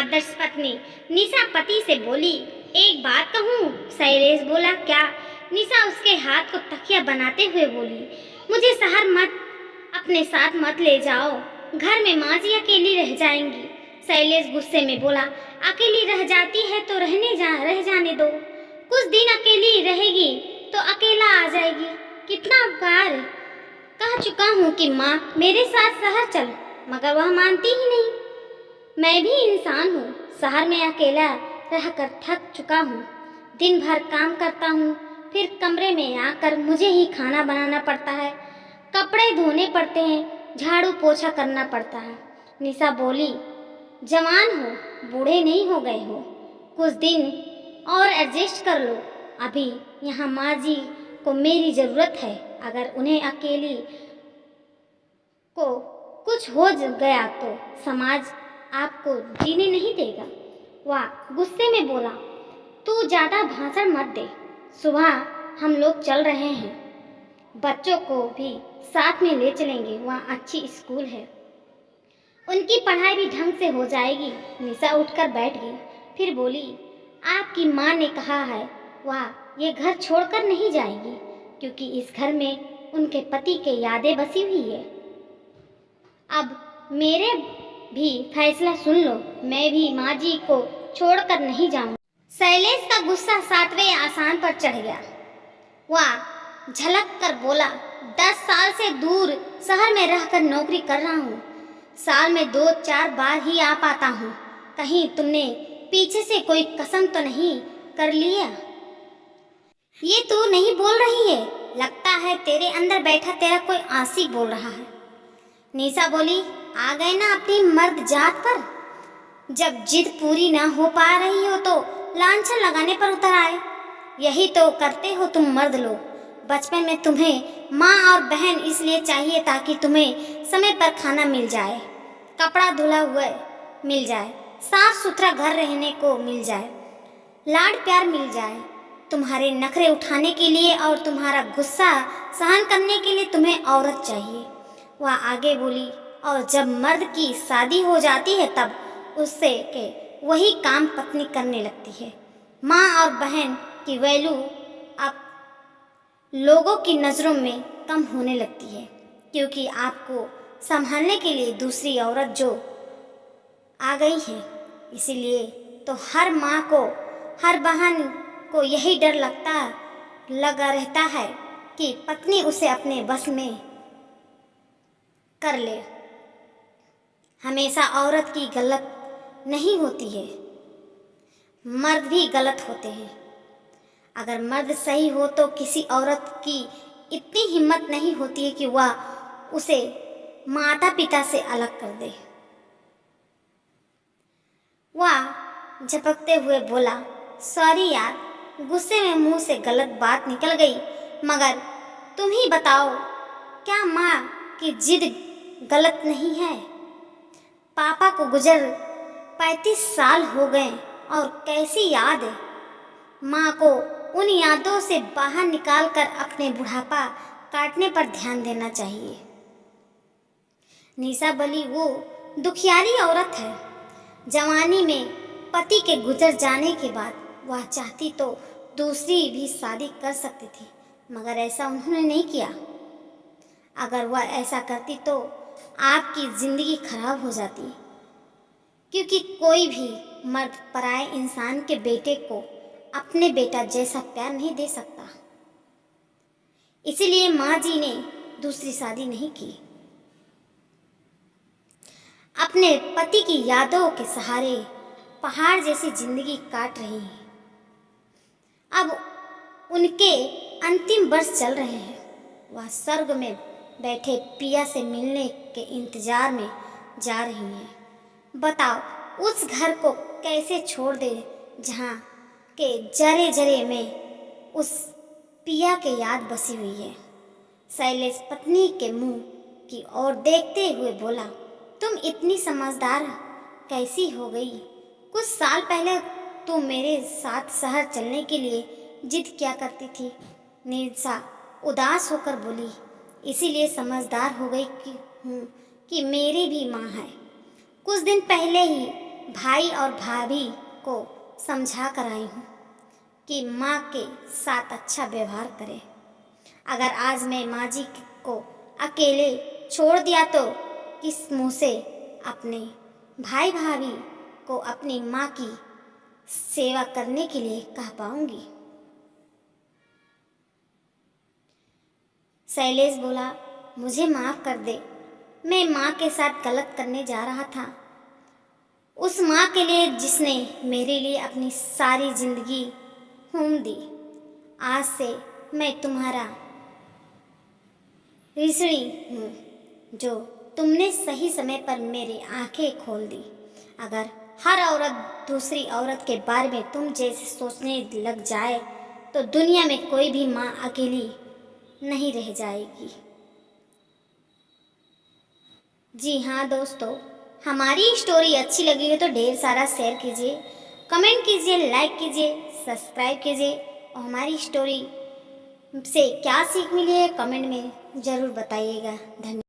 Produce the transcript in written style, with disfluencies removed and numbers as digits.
आदर्श पत्नी निशा पति से बोली, एक बात कहूँ? शैलेश बोला, क्या? निशा उसके हाथ को तकिया बनाते हुए बोली, मुझे शहर अपने साथ मत ले जाओ, घर में माँ जी अकेली रह जाएंगी। शैलेश गुस्से में बोला, अकेली रह जाती है तो रह जाने दो, कुछ दिन अकेली रहेगी तो अकेला आ जाएगी। कितना बार कह चुका हूँ कि माँ मेरे साथ शहर चल, मगर वह मानती ही नहीं। मैं भी इंसान हूँ, शहर में अकेला रहकर थक चुका हूँ। दिन भर काम करता हूँ, फिर कमरे में आकर मुझे ही खाना बनाना पड़ता है, कपड़े धोने पड़ते हैं, झाड़ू पोछा करना पड़ता है। निशा बोली, जवान हो, बूढ़े नहीं हो गए हो, कुछ दिन और एडजस्ट कर लो। अभी यहाँ माँ जी को मेरी ज़रूरत है, अगर उन्हें अकेली को कुछ हो गया तो समाज आपको जीने नहीं देगा। वह गुस्से में बोला, तू ज़्यादा भाषण मत दे, सुबह हम लोग चल रहे हैं, बच्चों को भी साथ में ले चलेंगे, वहाँ अच्छी स्कूल है, उनकी पढ़ाई भी ढंग से हो जाएगी। निशा उठकर बैठ गई, फिर बोली, आपकी माँ ने कहा है वह ये घर छोड़कर नहीं जाएगी, क्योंकि इस घर में उनके पति के यादें बसी हुई है। अब मेरे भी फैसला सुन लो, मैं भी माँ जी को छोड़कर नहीं जाऊँगा। शैलेश का गुस्सा 7वें आसान पर चढ़ गया। वह झलक कर बोला, 10 साल से दूर शहर में रहकर नौकरी कर रहा हूँ, साल में 2-4 बार ही आ पाता हूँ, कहीं तुमने पीछे से कोई कसम तो नहीं कर लिया? ये तू नहीं बोल रही है, लगता है तेरे अंदर बैठा तेरा कोई आशिक बोल रहा है। निशा बोली, आ गए ना अपनी मर्द जात पर, जब जिद पूरी ना हो पा रही हो तो लांछन लगाने पर उतर आए। यही तो करते हो तुम मर्द लोग। बचपन में तुम्हें माँ और बहन इसलिए चाहिए ताकि तुम्हें समय पर खाना मिल जाए, कपड़ा धुला हुआ मिल जाए, साफ सुथरा घर रहने को मिल जाए, लाड प्यार मिल जाए। तुम्हारे नखरे उठाने के लिए और तुम्हारा गुस्सा सहन करने के लिए तुम्हें औरत चाहिए। वह आगे बोली, और जब मर्द की शादी हो जाती है तब उससे के वही काम पत्नी करने लगती है। माँ और बहन की वैल्यू अब लोगों की नज़रों में कम होने लगती है, क्योंकि आपको संभालने के लिए दूसरी औरत जो आ गई है। इसीलिए तो हर माँ को, हर बहन को यही डर लगा रहता है कि पत्नी उसे अपने बस में कर ले। हमेशा औरत की गलत नहीं होती है, मर्द भी गलत होते हैं। अगर मर्द सही हो तो किसी औरत की इतनी हिम्मत नहीं होती है कि वह उसे माता पिता से अलग कर दे। वह झपकते हुए बोला, सॉरी यार, गुस्से में मुंह से गलत बात निकल गई, मगर तुम ही बताओ, क्या माँ की जिद गलत नहीं है? पापा को गुजर 35 साल हो गए और कैसी याद है। माँ को उन यादों से बाहर निकालकर अपने बुढ़ापा काटने पर ध्यान देना चाहिए। निशा बोली, वो दुखियारी औरत है। जवानी में पति के गुजर जाने के बाद वह चाहती तो दूसरी भी शादी कर सकती थी, मगर ऐसा उन्होंने नहीं किया। अगर वह ऐसा करती तो आपकी ज़िंदगी खराब हो जाती, क्योंकि कोई भी मर्द पराये इंसान के बेटे को अपने बेटा जैसा प्यार नहीं दे सकता। इसीलिए माँ जी ने दूसरी शादी नहीं की। अपने पति की यादों के सहारे पहाड़ जैसी जिंदगी काट रही हैं। अब उनके अंतिम वर्ष चल रहे हैं। वह स्वर्ग में बैठे पिया से मिलने के इंतजार में जा रही हैं। बताओ, उस घर को कैसे छोड़ दे जहाँ के जरे जरे में उस पिया के याद बसी हुई है। शैलेश पत्नी के मुंह की ओर देखते हुए बोला, तुम इतनी समझदार कैसी हो गई? कुछ साल पहले तुम मेरे साथ शहर चलने के लिए जिद क्या करती थी। निशा उदास होकर बोली, इसीलिए समझदार हो गई कि मेरी भी माँ है। कुछ दिन पहले ही भाई और भाभी को समझा कर आई हूँ कि माँ के साथ अच्छा व्यवहार करें। अगर आज मैं माँ जी को अकेले छोड़ दिया तो किस मुँह से अपने भाई भाभी को अपनी माँ की सेवा करने के लिए कह पाऊंगी। शैलेश बोला, मुझे माफ़ कर दे, मैं माँ के साथ गलत करने जा रहा था। उस माँ के लिए जिसने मेरे लिए अपनी सारी जिंदगी होम दी। आज से मैं तुम्हारा ऋषि हूँ जो तुमने सही समय पर मेरी आंखें खोल दी। अगर हर औरत दूसरी औरत के बारे में तुम जैसे सोचने लग जाए तो दुनिया में कोई भी माँ अकेली नहीं रह जाएगी। जी हाँ दोस्तों, हमारी स्टोरी अच्छी लगी है तो ढेर सारा शेयर कीजिए, कमेंट कीजिए, लाइक कीजिए, सब्सक्राइब कीजिए और हमारी स्टोरी से क्या सीख मिली है कमेंट में ज़रूर बताइएगा। धन्यवाद।